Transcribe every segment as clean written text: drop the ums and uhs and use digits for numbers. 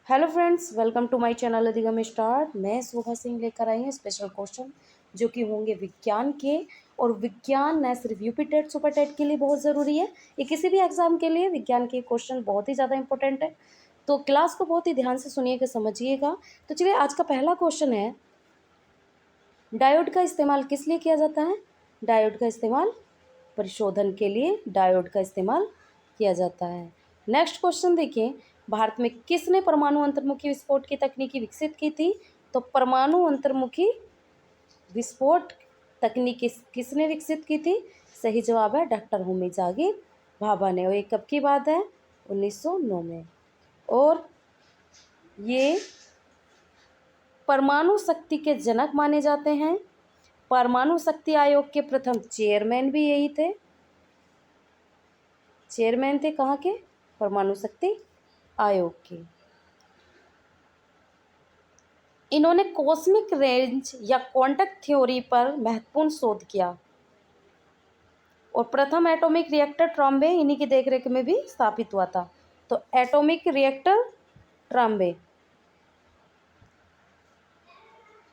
Hello friends, welcome to my channel Adhigam start. मैं शोभा सिंह लेकर आई हूँ स्पेशल क्वेश्चन जो कि होंगे विज्ञान के। और विज्ञान न सिर्फ यूपी टेट सुपर टेट के लिए बहुत ज़रूरी है, ये किसी भी एग्जाम के लिए विज्ञान के क्वेश्चन बहुत ही ज़्यादा इंपॉर्टेंट है। तो क्लास को बहुत ही ध्यान से सुनिएगा, समझिएगा। तो चलिए, आज का पहला क्वेश्चन है, डायोड का इस्तेमाल किस लिए किया जाता है? डायोड का इस्तेमाल परिशोधन के लिए डायोड का इस्तेमाल किया जाता है। नेक्स्ट क्वेश्चन देखिए, भारत में किसने परमाणु अंतर्मुखी विस्फोट की तकनीकी विकसित की थी? तो परमाणु अंतर्मुखी विस्फोट तकनीक किसने विकसित की थी? सही जवाब है डॉक्टर होमी जागीर भाभा ने। और ये कब की बात है? 1909 में। और ये परमाणु शक्ति के जनक माने जाते हैं। परमाणु शक्ति आयोग के प्रथम चेयरमैन भी यही थे। चेयरमैन थे कहाँ के? परमाणु शक्ति आयोग के। इन्होंने कॉस्मिक रेंज या क्वांटम थ्योरी पर महत्वपूर्ण शोध किया। और प्रथम एटॉमिक रिएक्टर ट्राम्बे इन्हीं की देखरेख में भी स्थापित हुआ था। तो एटॉमिक रिएक्टर ट्राम्बे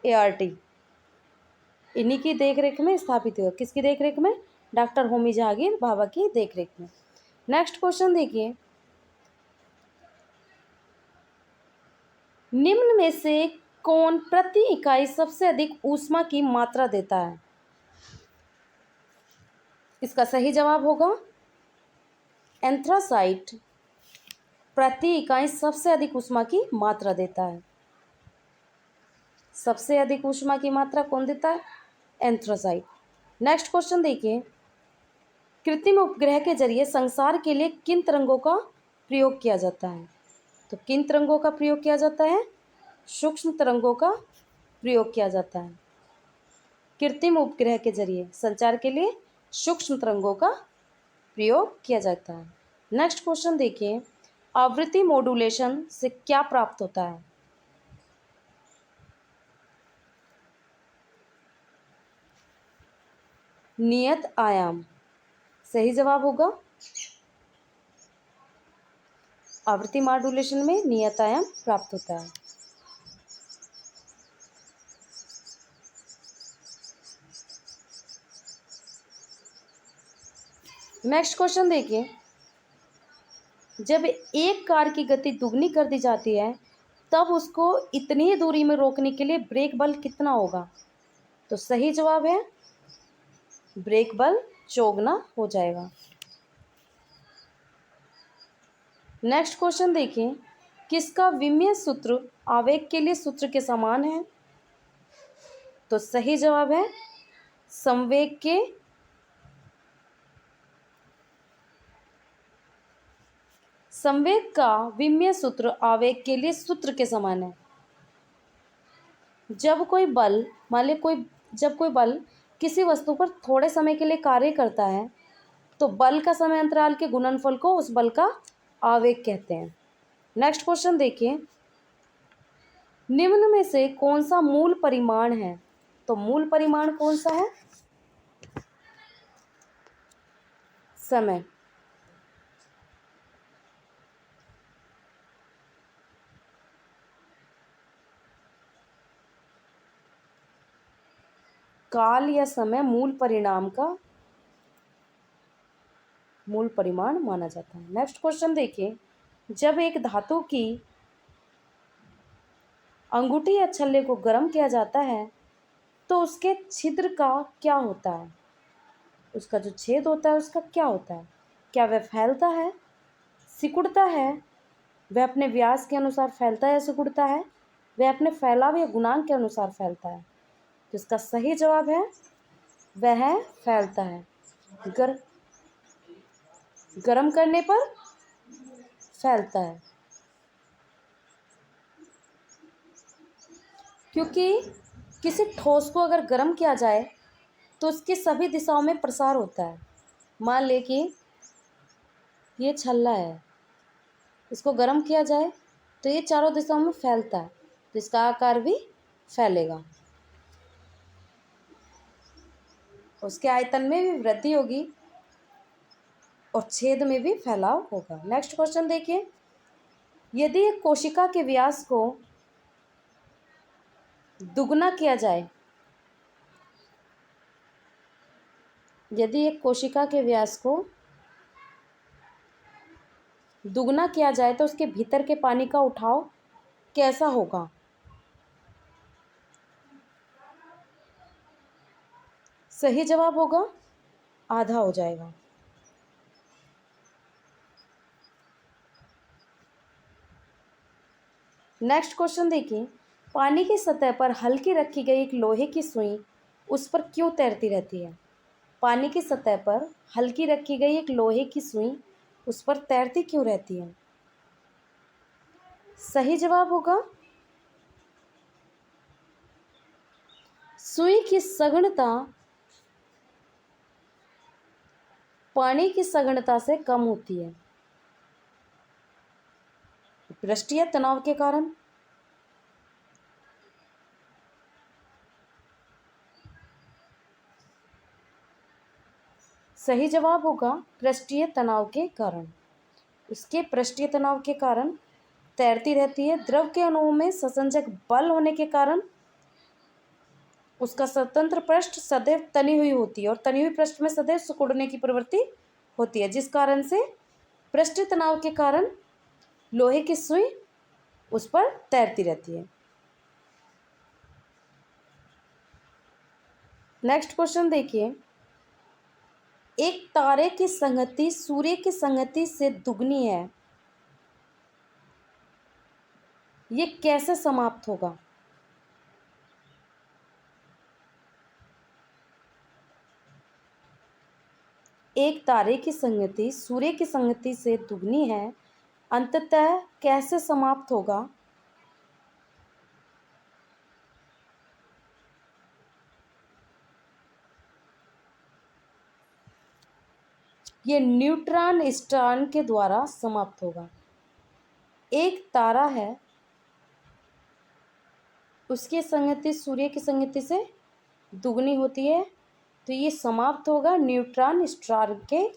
ART इन्हीं की देखरेख में स्थापित हुआ। किसकी देखरेख में? डॉक्टर होमी जहांगीर भाभा की देखरेख में। नेक्स्ट क्वेश्चन देखिए, निम्न में से कौन प्रति इकाई सबसे अधिक ऊष्मा की मात्रा देता है? इसका सही जवाब होगा एंथ्रासाइट प्रति इकाई सबसे अधिक ऊष्मा की मात्रा देता है। सबसे अधिक ऊष्मा की मात्रा कौन देता है? एंथ्रासाइट। नेक्स्ट क्वेश्चन देखिए, कृत्रिम उपग्रह के जरिए संसार के लिए किन तरंगों का प्रयोग किया जाता है? तो किन तरंगों का प्रयोग किया जाता है? सूक्ष्म तरंगों का प्रयोग किया जाता है। कृत्रिम उपग्रह के जरिए संचार के लिए सूक्ष्म तरंगों का प्रयोग किया जाता है। नेक्स्ट क्वेश्चन देखिए, आवृत्ति मॉड्यूलेशन से क्या प्राप्त होता है? नियत आयाम। सही जवाब होगा आवृत्ति मॉड्यूलेशन में नियत आयाम प्राप्त होता है। नेक्स्ट क्वेश्चन देखिए, जब एक कार की गति दुगनी कर दी जाती है तब उसको इतनी ही दूरी में रोकने के लिए ब्रेक बल कितना होगा? तो सही जवाब है ब्रेक बल चौगुना हो जाएगा। नेक्स्ट क्वेश्चन देखिए, किसका विमीय सूत्र आवेग के लिए सूत्र के समान है? तो सही जवाब है संवेग के। संवेग का विमीय सूत्र आवेग के लिए सूत्र के समान है। जब कोई बल मान ली जब कोई बल किसी वस्तु पर थोड़े समय के लिए कार्य करता है तो बल का समय अंतराल के गुणनफल को उस बल का आवेग कहते हैं। नेक्स्ट क्वेश्चन देखिए, निम्न में से कौन सा मूल परिमाण है? तो मूल परिमाण कौन सा है? समय। काल या समय मूल परिमाण माना जाता है। नेक्स्ट क्वेश्चन देखिए, जब एक धातु की अंगूठी या छल्ले को गर्म किया जाता है तो उसके छिद्र का क्या होता है? उसका जो छेद होता है उसका क्या होता है? क्या वह फैलता है, सिकुड़ता है? वह अपने व्यास के अनुसार फैलता है या सिकुड़ता है? वह अपने फैलाव या गुणांक के अनुसार फैलता है? तो इसका सही जवाब है वह फैलता है। गर्म करने पर फैलता है, क्योंकि किसी ठोस को अगर गर्म किया जाए तो उसकी सभी दिशाओं में प्रसार होता है। मान ले कि ये छल्ला है, इसको गर्म किया जाए तो ये चारों दिशाओं में फैलता है, तो इसका आकार भी फैलेगा, उसके आयतन में भी वृद्धि होगी और छेद में भी फैलाव होगा। नेक्स्ट क्वेश्चन देखिए, यदि एक कोशिका के व्यास को दुगना किया जाए, यदि एक कोशिका के व्यास को दुगना किया जाए तो उसके भीतर के पानी का उठाव कैसा होगा? सही जवाब होगा आधा हो जाएगा। नेक्स्ट क्वेश्चन देखिए, पानी की सतह पर हल्की रखी गई एक लोहे की सुई उस पर क्यों तैरती रहती है? पानी की सतह पर हल्की रखी गई एक लोहे की सुई उस पर तैरती क्यों रहती है? सही जवाब होगा सुई की सघनता पानी की सघनता से कम होती है, पृष्ठीय तनाव के कारण। सही जवाब होगा पृष्ठीय तनाव के कारण। उसके पृष्ठीय तनाव के कारण तैरती रहती है। द्रव के अणुओं में संसंजक बल होने के कारण उसका स्वतंत्र पृष्ठ सदैव तनी हुई होती है और तनी हुई पृष्ठ में सदैव सिकुड़ने की प्रवृत्ति होती है, जिस कारण से पृष्ठीय तनाव के कारण लोहे की सुई उस पर तैरती रहती है। नेक्स्ट क्वेश्चन देखिए, एक तारे की संगति सूर्य की संगति से दुगनी है, ये कैसे समाप्त होगा? एक तारे की संगति सूर्य की संगति से दुगनी है, अंततः कैसे समाप्त होगा? ये न्यूट्रॉन स्टार के द्वारा समाप्त होगा। एक तारा है, उसकी संगति सूर्य की संगति से दुगनी होती है, तो ये समाप्त होगा न्यूट्रॉन स्टार के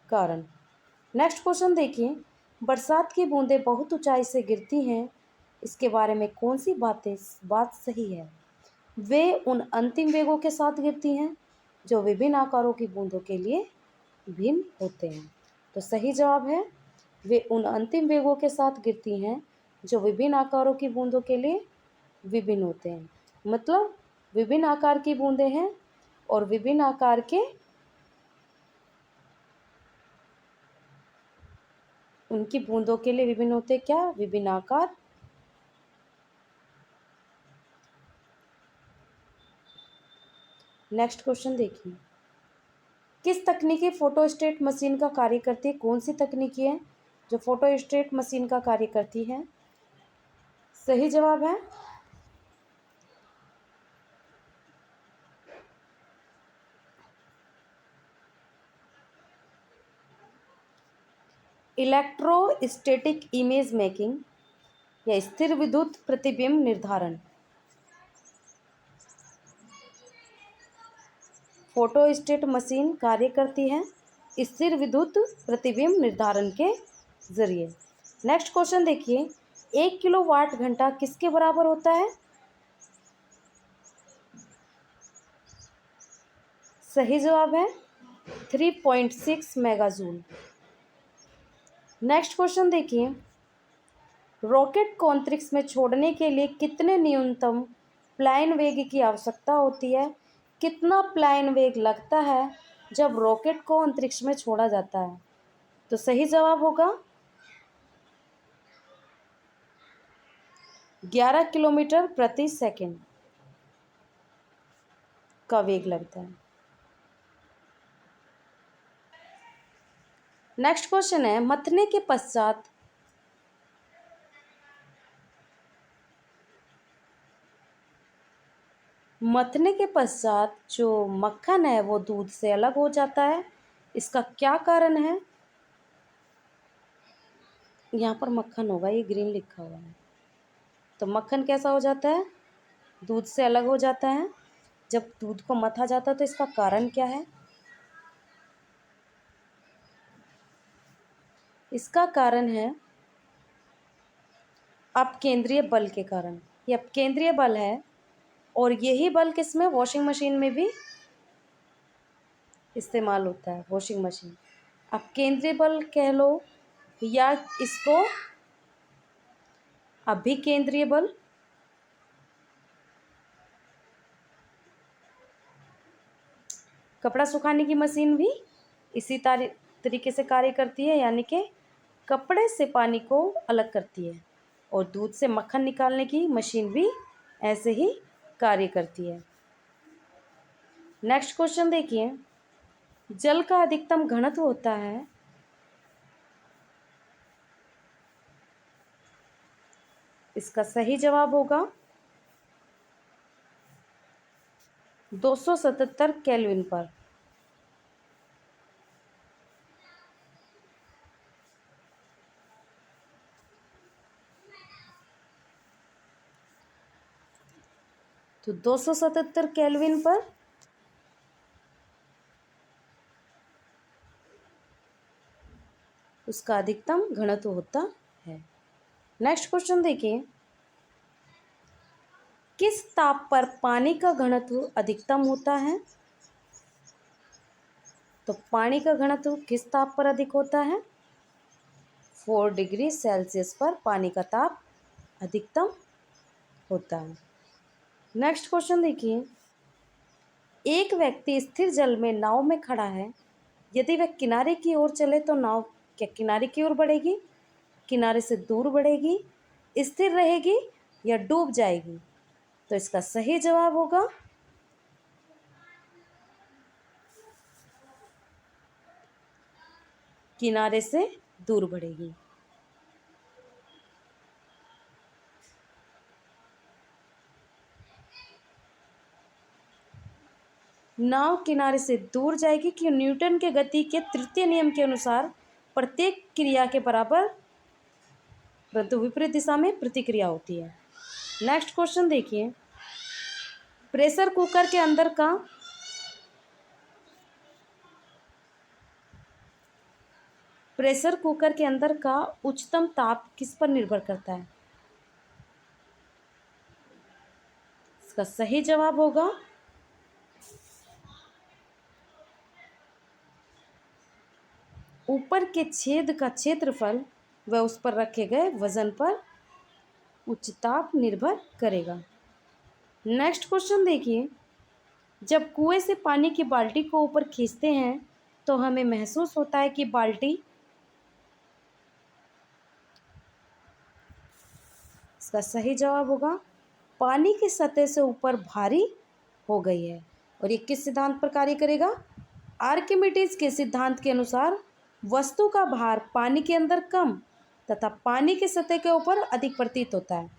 कारण। नेक्स्ट क्वेश्चन देखिए, बरसात की बूंदें बहुत ऊंचाई से गिरती हैं, इसके बारे में कौन सी बात सही है? वे उन अंतिम वेगों के साथ गिरती हैं जो विभिन्न आकारों की बूंदों के लिए भिन्न होते हैं। तो सही जवाब है वे उन अंतिम वेगों के साथ गिरती हैं जो विभिन्न आकारों की बूंदों के लिए विभिन्न होते हैं। मतलब विभिन्न आकार की बूंदें हैं और विभिन्न आकार के उनकी बूंदों के लिए विभिन्न होते क्या? विभिन्न आकार। नेक्स्ट क्वेश्चन देखिए, किस तकनीकी फोटोस्टेट मशीन का कार्य करती है? कौन सी तकनीकी है जो फोटोस्टेट मशीन का कार्य करती है? सही जवाब है इलेक्ट्रोस्टैटिक इमेज मेकिंग या स्थिर विद्युत प्रतिबिंब निर्धारण। फोटोस्टेट मशीन कार्य करती है स्थिर विद्युत प्रतिबिंब निर्धारण के जरिए। नेक्स्ट क्वेश्चन देखिए, 1 किलोवाट घंटा किसके बराबर होता है? सही जवाब है 3.6 मेगाजूल। नेक्स्ट क्वेश्चन देखिए, रॉकेट को अंतरिक्ष में छोड़ने के लिए कितने न्यूनतम प्लायन वेग की आवश्यकता होती है? कितना प्लायन वेग लगता है जब रॉकेट को अंतरिक्ष में छोड़ा जाता है? तो सही जवाब होगा 11 किलोमीटर प्रति सेकंड का वेग लगता है। नेक्स्ट क्वेश्चन है, मथने के पश्चात जो मक्खन है वो दूध से अलग हो जाता है, इसका क्या कारण है? यहाँ पर मक्खन होगा, ये ग्रीन लिखा हुआ है। तो मक्खन कैसा हो जाता है? दूध से अलग हो जाता है जब दूध को मथा जाता है। तो इसका कारण क्या है? इसका कारण है अपकेंद्रीय बल के कारण। ये अपकेंद्रीय बल है और यही बल किसमें, वॉशिंग मशीन में भी इस्तेमाल होता है। वॉशिंग मशीन अपकेंद्रीय बल कह लो या इसको अभिकेंद्रीय बल। कपड़ा सुखाने की मशीन भी इसी तरीके से कार्य करती है, यानी कि कपड़े से पानी को अलग करती है। और दूध से मक्खन निकालने की मशीन भी ऐसे ही कार्य करती है। नेक्स्ट क्वेश्चन देखिए, जल का अधिकतम घनत्व होता है, इसका सही जवाब होगा 277 केल्विन पर। तो 277 केल्विन पर उसका अधिकतम घनत्व होता है। नेक्स्ट क्वेश्चन देखिए, किस ताप पर पानी का घनत्व अधिकतम होता है? तो पानी का घनत्व किस ताप पर अधिक होता है? 4 डिग्री सेल्सियस पर पानी का ताप अधिकतम होता है। नेक्स्ट क्वेश्चन देखिए, एक व्यक्ति स्थिर जल में नाव में खड़ा है, यदि वह किनारे की ओर चले तो नाव क्या किनारे की ओर बढ़ेगी, किनारे से दूर बढ़ेगी, स्थिर रहेगी या डूब जाएगी? तो इसका सही जवाब होगा किनारे से दूर बढ़ेगी। नाव किनारे से दूर जाएगी कि न्यूटन के गति के तृतीय नियम के अनुसार प्रत्येक क्रिया के बराबर परंतु विपरीत दिशा में प्रतिक्रिया होती है। नेक्स्ट क्वेश्चन देखिए, प्रेशर कुकर के अंदर का उच्चतम ताप किस पर निर्भर करता है? इसका सही जवाब होगा ऊपर के छेद का क्षेत्रफल व उस पर रखे गए वजन पर उच्च ताप निर्भर करेगा। नेक्स्ट क्वेश्चन देखिए, जब कुएं से पानी की बाल्टी को ऊपर खींचते हैं तो हमें महसूस होता है कि बाल्टी, इसका सही जवाब होगा पानी की सतह से ऊपर भारी हो गई है। और ये किस सिद्धांत पर कार्य करेगा? आर्किमिडीज के सिद्धांत के अनुसार वस्तु का भार पानी के अंदर कम तथा पानी की सतह के ऊपर अधिक प्रतीत होता है।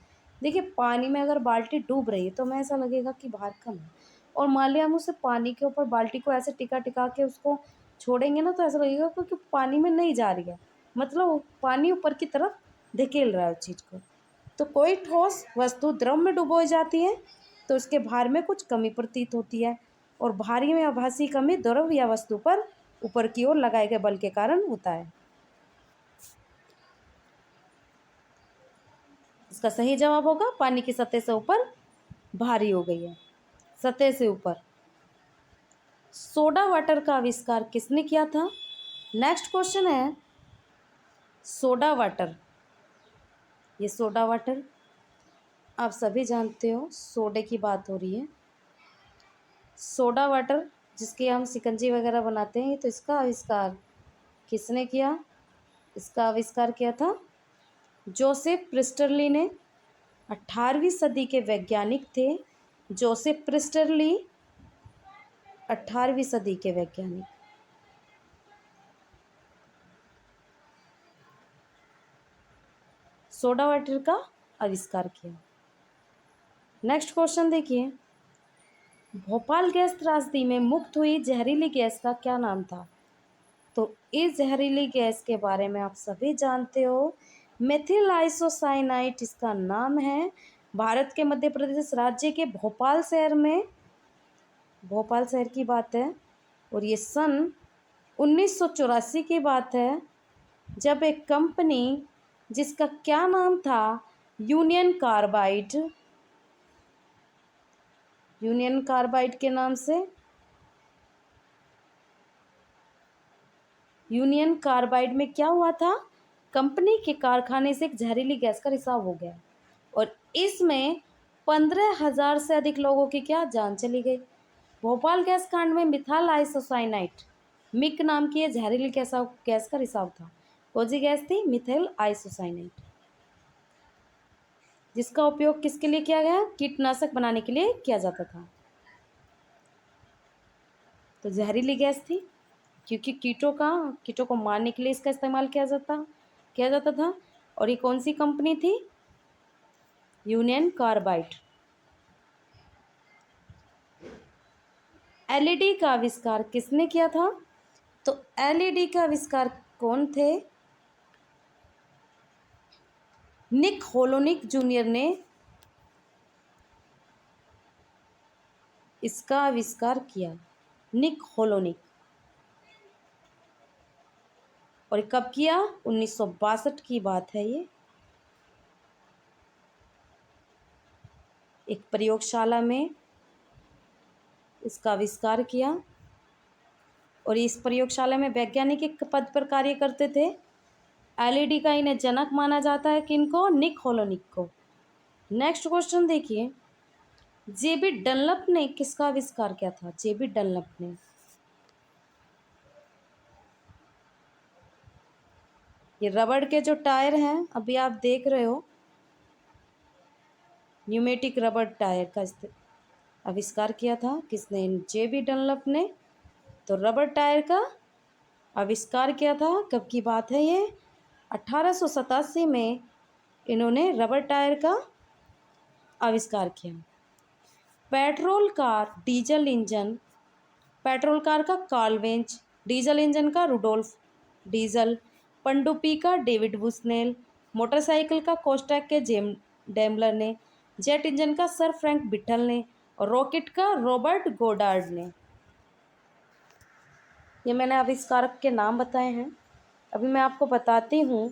देखिए, पानी में अगर बाल्टी डूब रही है तो हमें ऐसा लगेगा कि भार कम है, और मान लिया हम उसे पानी के ऊपर बाल्टी को ऐसे टिका टिका के उसको छोड़ेंगे ना, तो ऐसा लगेगा क्योंकि पानी में नहीं जा रही है, मतलब पानी ऊपर की तरफ धकेल रहा है उस चीज़ को। तो कोई ठोस वस्तु द्रव में डुबोई जाती है तो उसके भार में कुछ कमी प्रतीत होती है, और भारी में आभासी कमी द्रव या वस्तु पर ऊपर की ओर लगाए गए बल के कारण होता है। इसका सही जवाब होगा पानी की सतह से ऊपर भारी हो गई है, सतह से ऊपर। सोडा वाटर का आविष्कार किसने किया था? नेक्स्ट क्वेश्चन है, सोडा वाटर। ये सोडा वाटर आप सभी जानते हो, सोडे की बात हो रही है। सोडा वाटर जिसकी हम शिकंजी वगैरह बनाते हैं, तो इसका आविष्कार किसने किया? इसका आविष्कार किया था जोसेफ प्रिस्टरली ने। 18वीं सदी के वैज्ञानिक थे जोसेफ प्रिस्टरली, 18वीं सदी के वैज्ञानिक। सोडा वाटर का आविष्कार किया। नेक्स्ट क्वेश्चन देखिए, भोपाल गैस त्रासदी में मुक्त हुई जहरीली गैस का क्या नाम था? तो इस जहरीली गैस के बारे में आप सभी जानते हो, मेथिल आइसोसाइनाइट इसका नाम है। भारत के मध्य प्रदेश राज्य के भोपाल शहर में, भोपाल शहर की बात है, और ये सन 1984 की बात है, जब एक कंपनी जिसका क्या नाम था, यूनियन कार्बाइड, यूनियन कार्बाइड के नाम से, यूनियन कार्बाइड में क्या हुआ था, कंपनी के कारखाने से एक जहरीली गैस का रिसाव हो गया और इसमें 15,000 से अधिक लोगों की क्या जान चली गई। भोपाल गैस कांड में मिथाइल आइसोसाइनाइट मिक नाम की यह जहरीली गैस का रिसाव था। कौन सी गैस थी, मिथाइल आइसोसाइनाइट, जिसका उपयोग किसके लिए किया गया, कीटनाशक बनाने के लिए किया जाता था। तो जहरीली गैस थी क्योंकि कीटों को मारने के लिए इसका इस्तेमाल किया जाता था। और ये कौन सी कंपनी थी, यूनियन कार्बाइड। एलईडी का आविष्कार किसने किया था, तो एलईडी का आविष्कार कौन थे, निक होलोनिक जूनियर ने इसका आविष्कार किया, निक होलोनिक। और कब किया, 1962 की बात है ये। एक प्रयोगशाला में इसका आविष्कार किया और इस प्रयोगशाला में वैज्ञानिक एक पद पर कार्य करते थे। एलईडी का इन्हें जनक माना जाता है, किनको, निक होलोनिक को। नेक्स्ट क्वेश्चन देखिए, जेबी डनलप ने किसका आविष्कार किया था, जेबी डनलप ने, ये रबड़ के जो टायर हैं अभी आप देख रहे हो, न्यूमेटिक रबड़ टायर का आविष्कार किया था किसने, जेबी डनलप ने। तो रबड़ टायर का आविष्कार किया था, कब की बात है ये, 1887 में इन्होंने रबड़ टायर का आविष्कार किया। Petrol car diesel engine, petrol car का कार्ल वेंच, डीजल इंजन का रुडोल्फ डीजल, पनडुब्बी का डेविड बुस्नेल, मोटरसाइकिल का कोस्टैक के डेमलर ने, जेट इंजन का सर फ्रैंक बिटल ने और रॉकेट का रॉबर्ट गोडार्ड ने। ये मैंने आविष्कारक के नाम बताए हैं। अभी मैं आपको बताती हूँ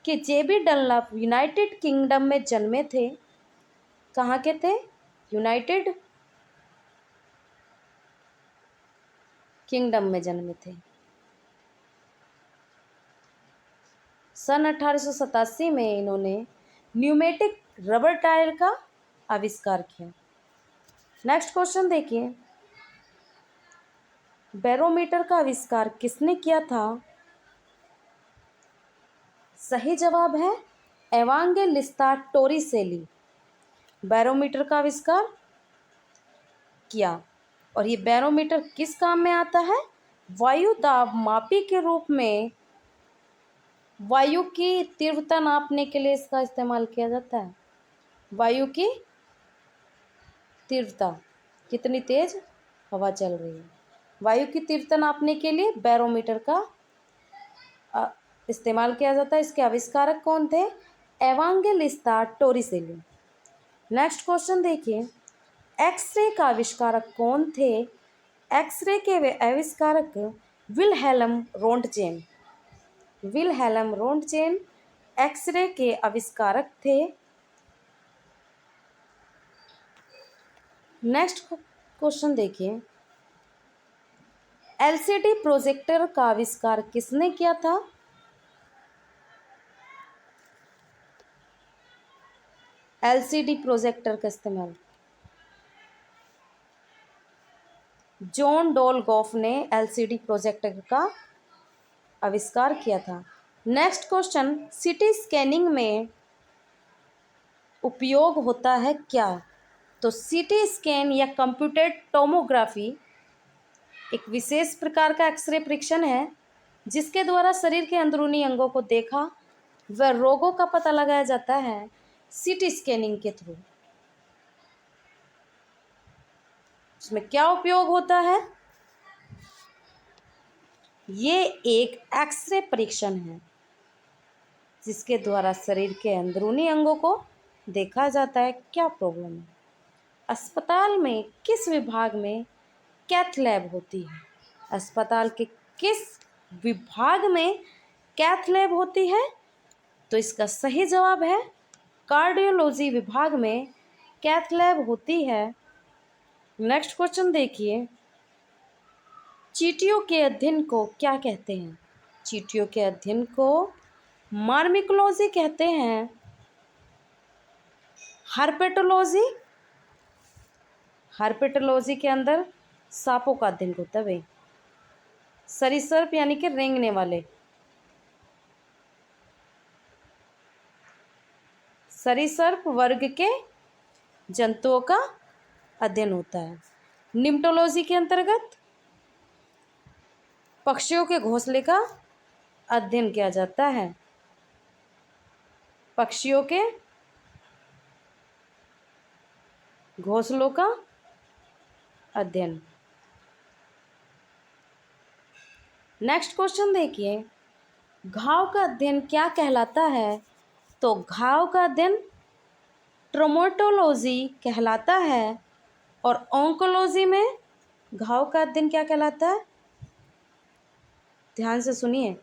कि जेबी डनलप यूनाइटेड किंगडम में जन्मे थे। कहाँ के थे, यूनाइटेड किंगडम में जन्मे थे। सन 1887 में इन्होंने न्यूमेटिक रबर टायर का आविष्कार किया। नेक्स्ट क्वेश्चन देखिए, बैरोमीटर का आविष्कार किसने किया था, सही जवाब है एवांजेलिस्ता टोरिसेली, बैरोमीटर का आविष्कार किया। और ये बैरोमीटर किस काम में आता है, वायु दाब मापी के रूप में, वायु की तीव्रता नापने के लिए इसका इस्तेमाल किया जाता है। वायु की तीव्रता, कितनी तेज हवा चल रही है, वायु की तीव्रता नापने के लिए बैरोमीटर का इस्तेमाल किया जाता है। इसके आविष्कारक कौन थे, एवांजेलिस्ता टोरिसेली। नेक्स्ट क्वेश्चन देखिए, एक्सरे का आविष्कारक कौन थे, एक्सरे के आविष्कारक विलहेल्म रोंटगेन, विलहेल्म रोंटगेन एक्सरे के आविष्कारक थे। नेक्स्ट क्वेश्चन देखिए, एलसीडी प्रोजेक्टर का आविष्कार किसने किया था, एलसीडी प्रोजेक्टर का इस्तेमाल जॉन डोल गॉफ ने एलसीडी प्रोजेक्टर का आविष्कार किया था। नेक्स्ट क्वेश्चन, सीटी स्कैनिंग में उपयोग होता है क्या, तो सीटी स्कैन या कंप्यूटेड टोमोग्राफी एक विशेष प्रकार का एक्सरे परीक्षण है जिसके द्वारा शरीर के अंदरूनी अंगों को देखा व रोगों का पता लगाया जाता है सीटी स्कैनिंग के थ्रू। इसमें क्या उपयोग होता है, ये एक एक्सरे परीक्षण है जिसके द्वारा शरीर के अंदरूनी अंगों को देखा जाता है क्या प्रॉब्लम है। अस्पताल में किस विभाग में कैथ लैब होती है, अस्पताल के किस विभाग में कैथ लैब होती है, तो इसका सही जवाब है कार्डियोलॉजी विभाग में कैथ लैब होती है। नेक्स्ट क्वेश्चन देखिए, चींटियों के अध्ययन को क्या कहते हैं? चींटियों के अध्ययन को मार्मिकोलॉजी कहते हैं। हर्पेटोलॉजी, हर्पेटोलॉजी के अंदर सांपों का अध्ययन होता है भाई। सरीसृप यानी कि रेंगने वाले, सरीसृप वर्ग के जंतुओं का अध्ययन होता है। निम्टोलॉजी के अंतर्गत पक्षियों के घोंसले का अध्ययन किया जाता है। पक्षियों के घोंसलों का अध्ययन। नेक्स्ट क्वेश्चन देखिए, घाव का अध्ययन क्या कहलाता है? तो घाव का अध्ययन ट्रोमेटोलॉजी कहलाता है। और ऑन्कोलॉजी में घाव का अध्ययन क्या कहलाता है? ध्यान से सुनिए,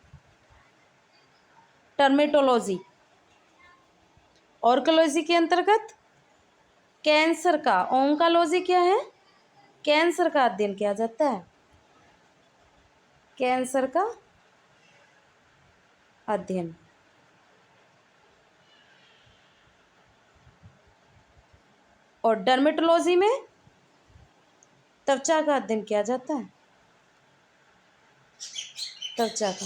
टर्मेटोलॉजी। ऑर्कोलॉजी के अंतर्गत कैंसर का, ऑन्कोलॉजी क्या है? कैंसर का अध्ययन किया जाता है। कैंसर का अध्ययन। और डर्मेटोलॉजी में त्वचा का अध्ययन किया जाता है। त्वचा का।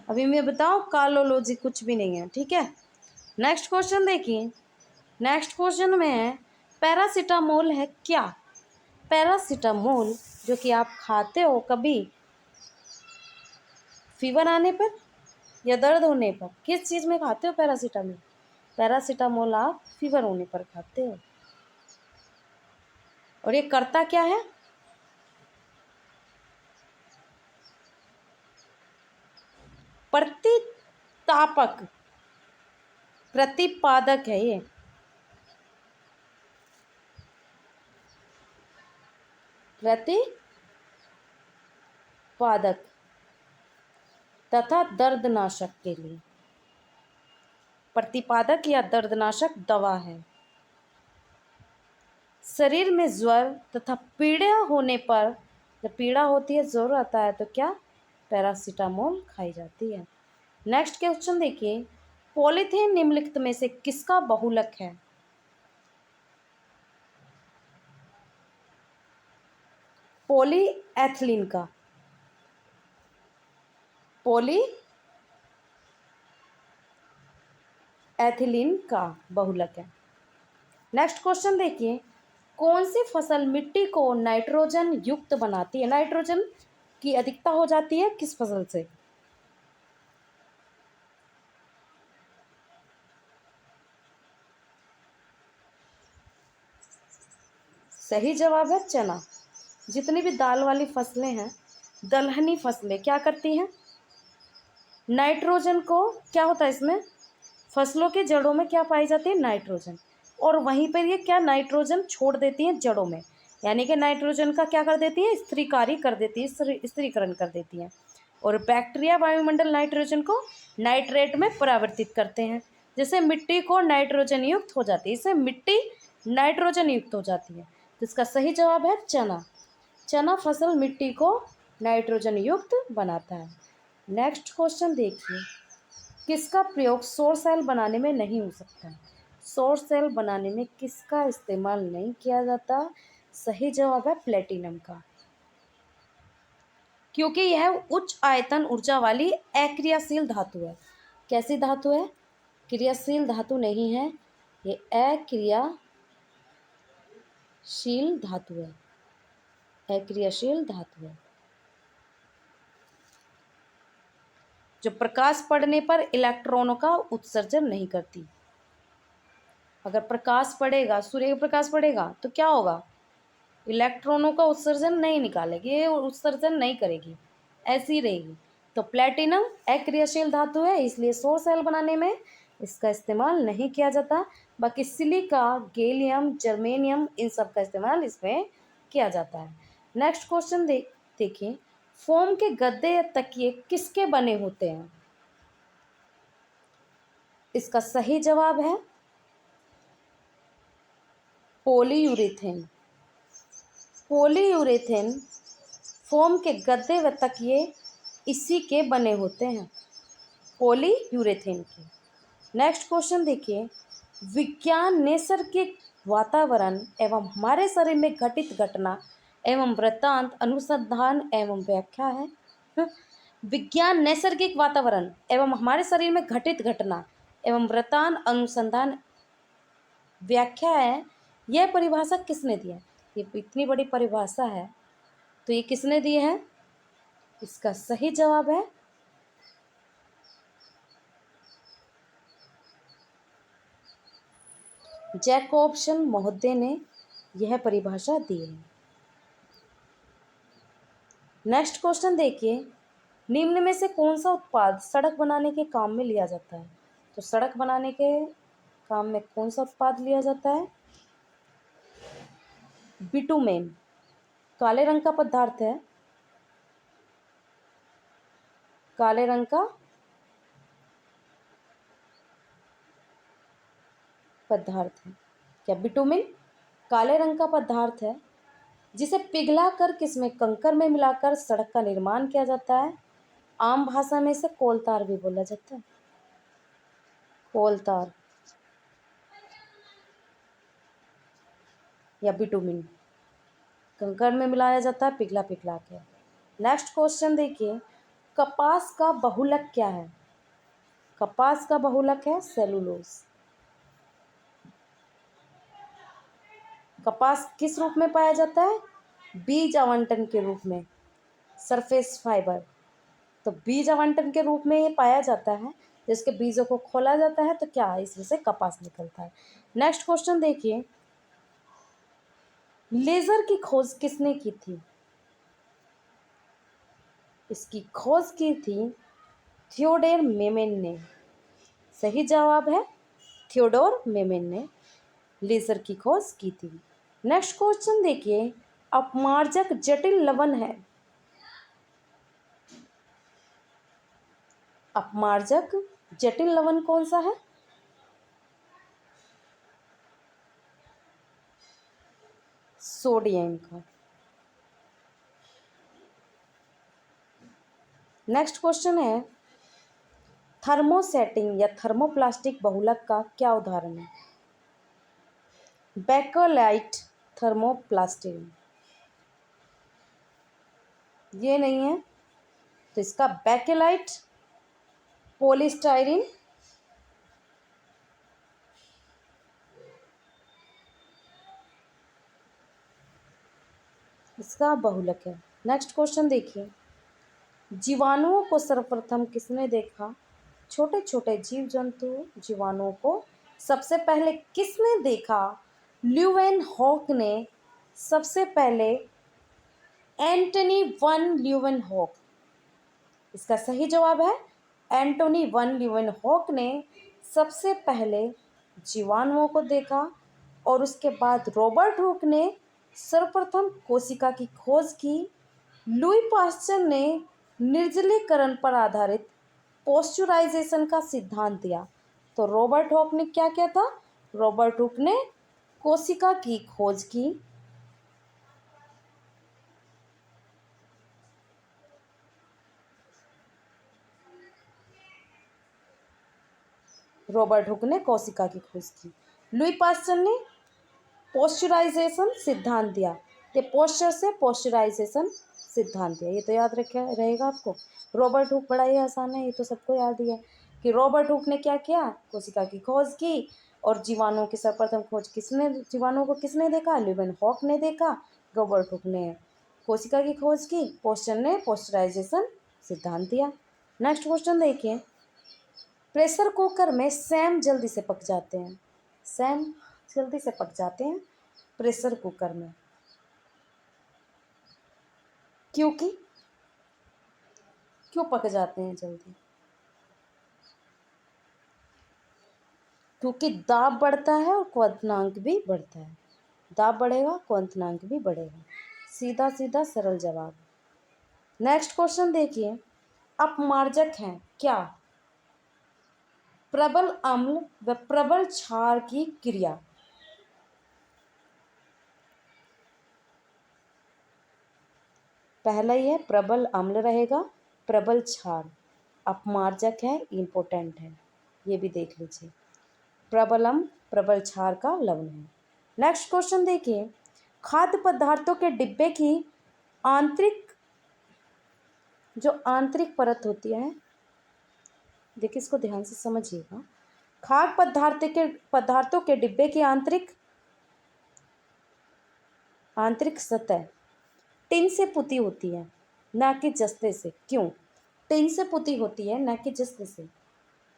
अभी मैं बताऊं, कालोलॉजी कुछ भी नहीं है, ठीक है। नेक्स्ट क्वेश्चन देखिए, नेक्स्ट क्वेश्चन में है पैरासीटामोल है क्या? पैरासीटामोल जो कि आप खाते हो कभी फीवर आने पर या दर्द होने पर, किस चीज़ में खाते हो पैरासीटामोल? पैरासीटामोल आप फीवर होने पर खाते हो। और ये करता क्या है? प्रतितापक, प्रतिपादक है ये। प्रतिपादक तथा दर्दनाशक के लिए। प्रतिपादक या दर्दनाशक दवा है। शरीर में ज्वर तथा पीड़ा होने पर, जब पीड़ा होती है, ज्वर आता है, तो क्या? पैरासीटामोल खाई जाती है। नेक्स्ट क्वेश्चन देखिए, पॉलीथीन निम्नलिखित में से किसका बहुलक है? पॉलीएथिलीन का, पॉलीएथिलीन का बहुलक है। नेक्स्ट क्वेश्चन देखिए, कौन सी फसल मिट्टी को नाइट्रोजन युक्त बनाती है? नाइट्रोजन की अधिकता हो जाती है किस फसल से? सही जवाब है चना। जितनी भी दाल वाली फसलें हैं, दलहनी फसलें क्या करती हैं? नाइट्रोजन को, क्या होता है इसमें, फसलों के जड़ों में क्या पाई जाती है? नाइट्रोजन। और वहीं पर ये क्या नाइट्रोजन छोड़ देती हैं जड़ों में, यानी कि नाइट्रोजन का क्या कर देती है? स्त्रीकारी कर देती है, स्त्रीकरण कर देती है। और बैक्टीरिया वायुमंडल नाइट्रोजन को नाइट्रेट में परिवर्तित करते हैं, जिससे मिट्टी को नाइट्रोजन युक्त हो जाती है। इससे मिट्टी नाइट्रोजन युक्त हो जाती है। तो इसका सही जवाब है चना। चना फसल मिट्टी को नाइट्रोजन युक्त बनाता है। नेक्स्ट क्वेश्चन देखिए, किसका प्रयोग सौर सेल बनाने में नहीं हो सकता? सौर सेल बनाने में किसका इस्तेमाल नहीं किया जाता? सही जवाब है प्लेटिनम का, क्योंकि यह उच्च आयतन ऊर्जा वाली अक्रियाशील धातु है। कैसी धातु है? क्रियाशील धातु नहीं है, ये अक्रियाशील धातु है। अक्रियाशील धातु है जो प्रकाश पड़ने पर इलेक्ट्रॉनों का उत्सर्जन नहीं करती। अगर प्रकाश पड़ेगा, सूर्य का प्रकाश पड़ेगा, तो क्या होगा? इलेक्ट्रॉनों का उत्सर्जन नहीं निकालेगी, ये उत्सर्जन नहीं करेगी, ऐसी रहेगी। तो प्लेटिनम अक्रियाशील धातु है, इसलिए सौर सेल बनाने में इसका इस्तेमाल नहीं किया जाता। बाकी सिलिका, गैलियम, जर्मेनियम, इन सब का इस्तेमाल इसमें किया जाता है। नेक्स्ट क्वेश्चन देखिए, फोम के गद्दे या तकिए किसके बने होते हैं? इसका सही जवाब है पॉलीयूरेथेन। पॉलीयूरेथेन फोम के गद्दे व तकिए इसी के बने होते हैं, पॉलीयूरेथेन के। नेक्स्ट क्वेश्चन देखिए, विज्ञान नैसर्गिक वातावरण एवं हमारे शरीर में घटित घटना एवं वृत्तांत अनुसंधान एवं व्याख्या है। विज्ञान नैसर्गिक वातावरण एवं हमारे शरीर में घटित घटना एवं वृत्तांत अनुसंधान व्याख्या है। यह परिभाषा किसने दी है? ये इतनी बड़ी परिभाषा है तो ये किसने दी है? इसका सही जवाब है जैकोब्सन महोदय ने यह परिभाषा दी है। नेक्स्ट क्वेश्चन देखिए, निम्न में से कौन सा उत्पाद सड़क बनाने के काम में लिया जाता है? तो सड़क बनाने के काम में कौन सा उत्पाद लिया जाता है? बिटुमेन काले रंग का पदार्थ है, काले रंग का पदार्थ है। क्या बिटुमेन काले रंग का पदार्थ है जिसे पिघलाकर किसमें कंकर में मिलाकर सड़क का निर्माण किया जाता है। आम भाषा में इसे कोलतार भी बोला जाता है, कोलतार या बिटुमिन कंकर में मिलाया जाता है पिघला पिघला के। नेक्स्ट क्वेश्चन देखिए, कपास का बहुलक क्या है? कपास का बहुलक है सेलुलोज। कपास किस रूप में पाया जाता है? बीज आवंटन के रूप में, सरफेस फाइबर। तो बीज आवंटन के रूप में ये पाया जाता है, जिसके बीजों को खोला जाता है तो क्या इसमें से कपास निकलता है। नेक्स्ट क्वेश्चन देखिए, लेजर की खोज किसने की थी? इसकी खोज की थी थियोडोर मेमेन ने। सही जवाब है थियोडोर मेमेन ने लेजर की खोज की थी। नेक्स्ट क्वेश्चन देखिए, अपमार्जक जटिल लवण है। अपमार्जक जटिल लवण कौन सा है? सोडियम का। नेक्स्ट क्वेश्चन है, थर्मोसेटिंग या थर्मोप्लास्टिक बहुलक का क्या उदाहरण है? Bakelite thermoplastic. ये नहीं है तो इसका बेकेलाइट पॉलीस्टाइरीन। इसका बहुलक है। नेक्स्ट क्वेश्चन देखिए, जीवाणुओं को सर्वप्रथम किसने देखा? छोटे छोटे जीव जंतु जीवाणुओं को सबसे पहले किसने देखा? ल्यूवेनहॉक ने सबसे पहले, एंटनी वन ल्यूवेनहॉक। इसका सही जवाब है एंटोनी वन ल्यूवेनहॉक ने सबसे पहले जीवाणुओं को देखा। और उसके बाद रॉबर्ट हुक ने सर्वप्रथम कोशिका की खोज की। लुई पास्चर ने निर्जलीकरण पर आधारित पॉस्चराइजेशन का सिद्धांत दिया। तो रॉबर्ट हुक ने क्या किया था? रॉबर्ट हुक ने कोशिका की खोज की। रॉबर्ट हुक ने कोशिका की खोज की। लुई पास्चर ने पॉस्चराइजेशन सिद्धांत दिया। ये पोस्चर से पॉस्चराइजेशन सिद्धांत दिया, ये तो याद रखा रहेगा आपको। रॉबर्ट हुक बड़ा ही आसान है, ये तो सबको याद ही है कि रॉबर्ट हुक ने क्या किया? कोशिका की खोज की। और जीवाणुओं की सर्वप्रथम खोज किसने, जीवाणुओं को किसने देखा? ल्यूवेनहॉक ने देखा। रॉबर्ट हुक ने कोशिका की खोज की, पोस्चर ने पॉस्चराइजेशन सिद्धांत दिया। नेक्स्ट क्वेश्चन देखिए, प्रेशर कुकर में सैम जल्दी से पक जाते हैं। सैम जल्दी से पक जाते हैं प्रेशर कुकर में, क्योंकि क्यों पक जाते हैं जल्दी? क्योंकि दाब बढ़ता है और क्वथनांक भी बढ़ता है। दाब बढ़ेगा, क्वथनांक भी बढ़ेगा। सीधा सीधा सरल जवाब। नेक्स्ट क्वेश्चन देखिए, अपमार्जक हैं क्या? प्रबल अम्ल व प्रबल क्षार की क्रिया। पहला ही है प्रबल अम्ल रहेगा, प्रबल क्षार अपमार्जक है, इम्पोर्टेंट है, ये भी देख लीजिए। प्रबल अम्ल प्रबल क्षार का लवण है। नेक्स्ट क्वेश्चन देखिए, खाद्य पदार्थों के डिब्बे की आंतरिक जो आंतरिक परत होती है, देखिए इसको ध्यान से समझिएगा। खाद्य पदार्थों के डिब्बे की आंतरिक सतह टिन से पुती होती है, ना कि जस्ते से। क्यों टिन से पुती होती है, ना कि जस्ते से?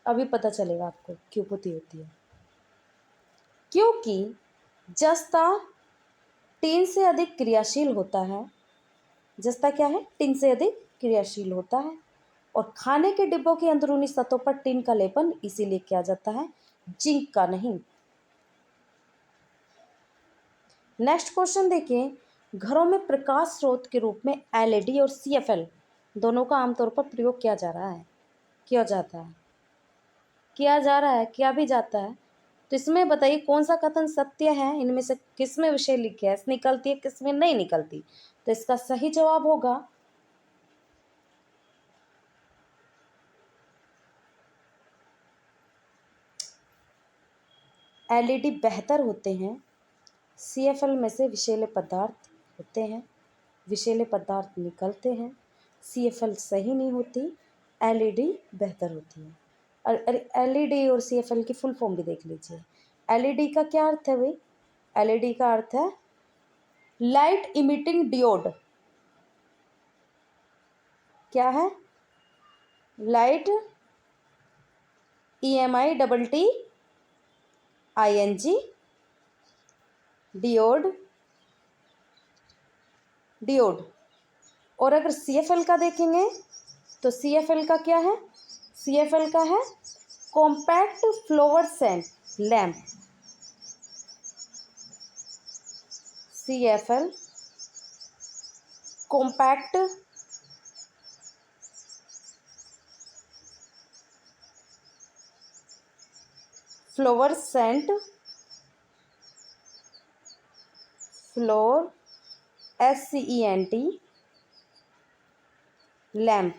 अभी पता चलेगा आपको क्यों पुती होती है। क्योंकि जस्ता टिन से अधिक क्रियाशील होता है। जस्ता क्या है? टिन से अधिक क्रियाशील होता है। और खाने के डिब्बों की अंदरूनी सतहों पर टिन का लेपन इसीलिए किया जाता है, जिंक का नहीं। नेक्स्ट क्वेश्चन देखिए, घरों में प्रकाश स्रोत के रूप में एलईडी और सीएफएल दोनों का आमतौर पर प्रयोग किया जा रहा है, किया जाता है, किया जा रहा है, किया भी जाता है। तो इसमें बताइए कौन सा कथन सत्य है, इनमें से किसमें विषय लिख गैस निकलती है, किसमें नहीं निकलती? तो इसका सही जवाब होगा एलईडी बेहतर होते हैं, सीएफएल में से विषैले पदार्थ होते हैं, विषैले पदार्थ निकलते हैं, सीएफएल सही नहीं होती, एलईडी बेहतर होती है। और एलईडी और सीएफएल की फुल फॉर्म भी देख लीजिए। एलईडी का क्या अर्थ है भाई? एलईडी का अर्थ है लाइट इमिटिंग डियोड। क्या है? Light EMITTING diode, diode. और अगर सीएफएल का देखेंगे तो सीएफएल का क्या है? सीएफएल का है compact fluorescent lamp. CFL compact fluorescent SCENT lamp,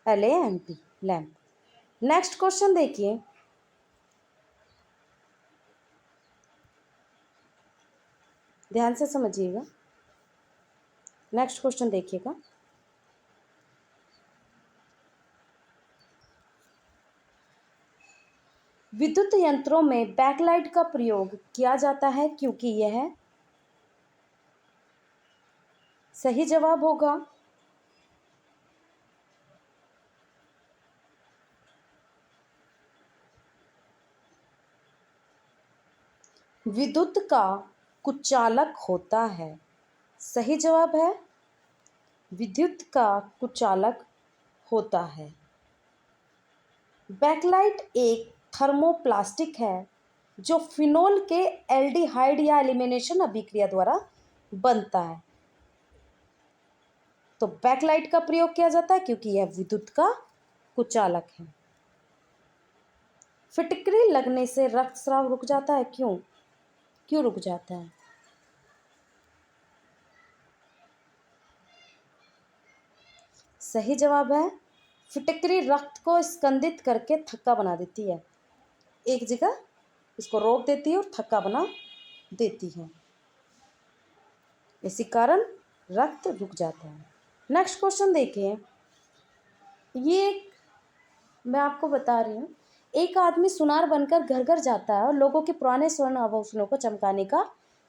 LAMP lamp. Next question देखिए, ध्यान से समझिएगा। नेक्स्ट क्वेश्चन देखिएगा, विद्युत यंत्रों में बैकलाइट का प्रयोग किया जाता है क्योंकि यह सही जवाब होगा विद्युत का कुचालक होता है। सही जवाब है विद्युत का कुचालक होता है। बैकलाइट एक थर्मोप्लास्टिक है जो फिनोल के एल्डिहाइड या एलिमिनेशन अभिक्रिया द्वारा बनता है। तो बैकलाइट का प्रयोग किया जाता है क्योंकि यह विद्युत का कुचालक है। फिटकरी लगने से रक्तस्राव रुक जाता है, क्यों? क्यों रुक जाता है? सही जवाब है फिटकरी रक्त को स्कंदित करके थक्का बना देती है, एक जगह इसको रोक देती है और थक्का बना देती है, इसी कारण रक्त रुक जाता है। नेक्स्ट क्वेश्चन देखिए, ये मैं आपको बता रही हूँ, एक आदमी सुनार बनकर घर घर जाता है और लोगों के पुराने स्वर्ण आभूषणों को चमकाने का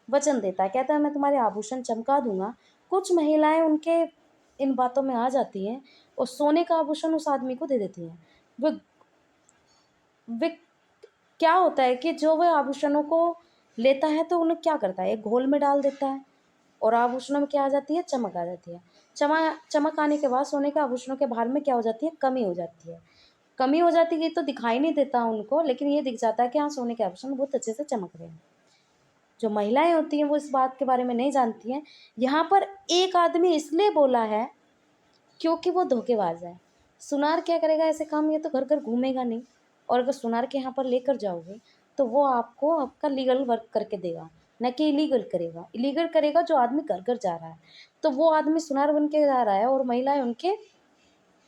वचन देता है। कहता है मैं तुम्हारे आभूषण चमका दूंगा। कुछ महिलाएं उनके इन बातों में आ जाती हैं और सोने का आभूषण उस आदमी को दे देती हैं। वे क्या होता है कि जो वह आभूषणों को लेता है तो उन्हें क्या करता है, एक घोल में डाल देता है और आभूषणों में क्या आ जाती है? चमक आ जाती है। चमक आने के बाद सोने के आभूषणों के भार में क्या हो जाती है? कमी हो जाती है। कमी हो जाती है तो दिखाई नहीं देता उनको, लेकिन ये दिख जाता है कि हाँ सोने के आभूषण बहुत अच्छे से चमक रहे हैं। जो महिलाएं होती हैं वो इस बात के बारे में नहीं जानती हैं। यहाँ पर एक आदमी इसलिए बोला है क्योंकि वो धोखेबाज है। सुनार क्या करेगा ऐसे काम? ये तो घर घर घूमेगा नहीं, और अगर सुनार के यहाँ पर लेकर जाओगे तो वो आपको आपका लीगल वर्क करके देगा, न कि इलीगल करेगा। इलीगल करेगा जो आदमी घर घर जा रहा है, तो वो आदमी सुनार बन के जा रहा है और महिलाएं उनके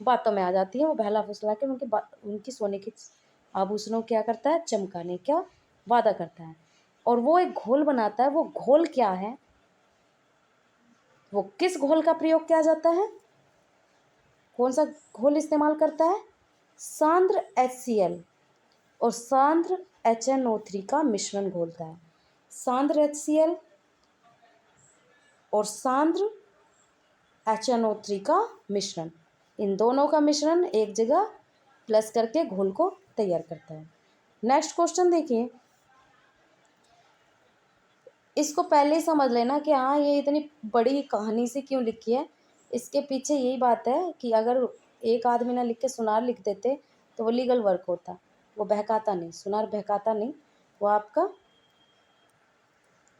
बातों में आ जाती है। वो बहला फुसला के उनकी सोने के आभूषणों क्या करता है, चमकाने का वादा करता है। और वो एक घोल बनाता है। वो घोल क्या है, वो किस घोल का प्रयोग किया जाता है, कौन सा घोल इस्तेमाल करता है? सांद्र HCl और सांद्र HNO3 का मिश्रण घोलता है। सांद्र HCl और सांद्र HNO3 का मिश्रण, इन दोनों का मिश्रण एक जगह प्लस करके घोल को तैयार करता है। नेक्स्ट क्वेश्चन देखिए, इसको पहले ही समझ लेना कि हाँ ये इतनी बड़ी कहानी से क्यों लिखी है। इसके पीछे यही बात है कि अगर एक आदमी ना लिख के सुनार लिख देते तो वो लीगल वर्क होता, वो बहकाता नहीं, सुनार बहकाता नहीं, वो आपका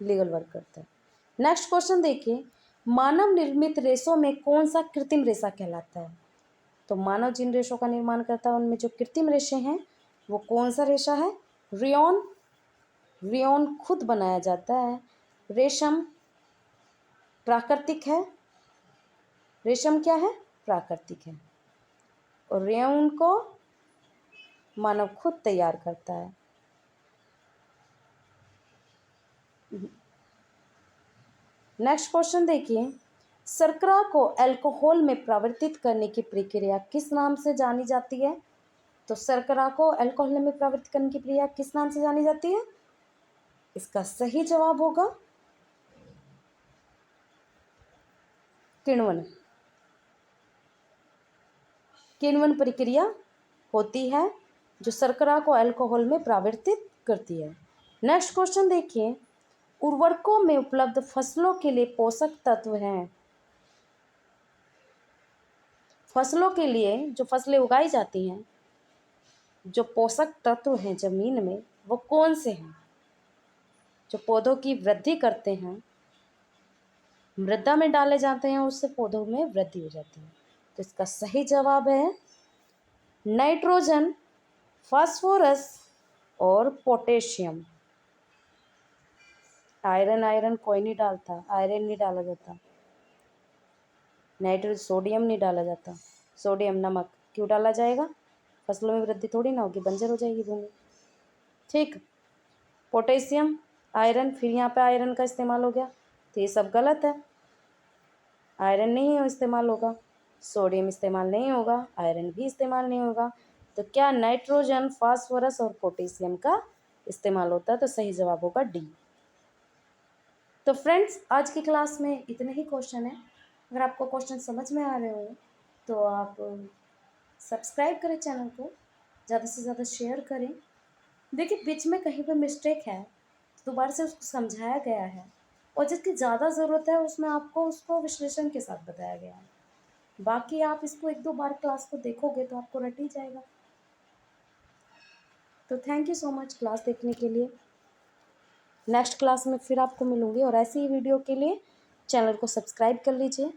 लीगल वर्क करता है। नेक्स्ट क्वेश्चन देखिए, मानव निर्मित रेशों में कौन सा कृत्रिम रेशा कहलाता है? तो मानव जिन रेशों का निर्माण करता है उनमें जो कृत्रिम रेशे हैं वो कौन सा रेशा है? रेयॉन। रेयॉन खुद बनाया जाता है। रेशम प्राकृतिक है। रेशम क्या है? प्राकृतिक है। और रेयॉन को मानव खुद तैयार करता है। नेक्स्ट क्वेश्चन देखिए, शर्करा को अल्कोहल में परिवर्तित करने की प्रक्रिया किस नाम से जानी जाती है? तो शर्करा को अल्कोहल में परिवर्तित करने की प्रक्रिया किस नाम से जानी जाती है? इसका सही जवाब होगा किण्वन। किण्वन प्रक्रिया होती है जो शर्करा को अल्कोहल में परिवर्तित करती है। नेक्स्ट क्वेश्चन देखिए, उर्वरकों में उपलब्ध फसलों के लिए पोषक तत्व हैं। फसलों के लिए जो फसलें उगाई जाती हैं, जो पोषक तत्व हैं जमीन में, वो कौन से हैं? जो पौधों की वृद्धि करते हैं, मृदा में डाले जाते हैं, उससे पौधों में वृद्धि हो जाती है। तो इसका सही जवाब है नाइट्रोजन, फास्फोरस और पोटेशियम। आयरन कोई नहीं डालता, आयरन नहीं डाला जाता। नाइट्रोजन, सोडियम नहीं डाला जाता। सोडियम नमक क्यों डाला जाएगा? फसलों में वृद्धि थोड़ी ना होगी, बंजर हो जाएगी भूमि। ठीक। पोटेशियम, आयरन, फिर यहाँ पे आयरन का इस्तेमाल हो गया, तो ये सब गलत है। आयरन नहीं इस्तेमाल होगा, सोडियम इस्तेमाल नहीं होगा, आयरन भी इस्तेमाल नहीं होगा। तो क्या नाइट्रोजन, फास्फोरस और पोटेशियम का इस्तेमाल होता है? तो सही जवाब होगा डी। तो फ्रेंड्स, आज की क्लास में इतने ही क्वेश्चन हैं। अगर आपको क्वेश्चन समझ में आ रहे हो तो आप सब्सक्राइब करें चैनल को, ज़्यादा से ज़्यादा शेयर करें। देखिए बीच में कहीं पे मिस्टेक है तो दोबारा से उसको समझाया गया है, और जिसकी ज़्यादा ज़रूरत है उसमें आपको उसको विश्लेषण के साथ बताया गया है। बाकी आप इसको 1-2 बार क्लास को देखोगे तो आपको रट ही जाएगा। तो thank you so much class देखने के लिए। नेक्स्ट क्लास में फिर आपको मिलूँगी, और ऐसी ही वीडियो के लिए चैनल को सब्सक्राइब कर लीजिए।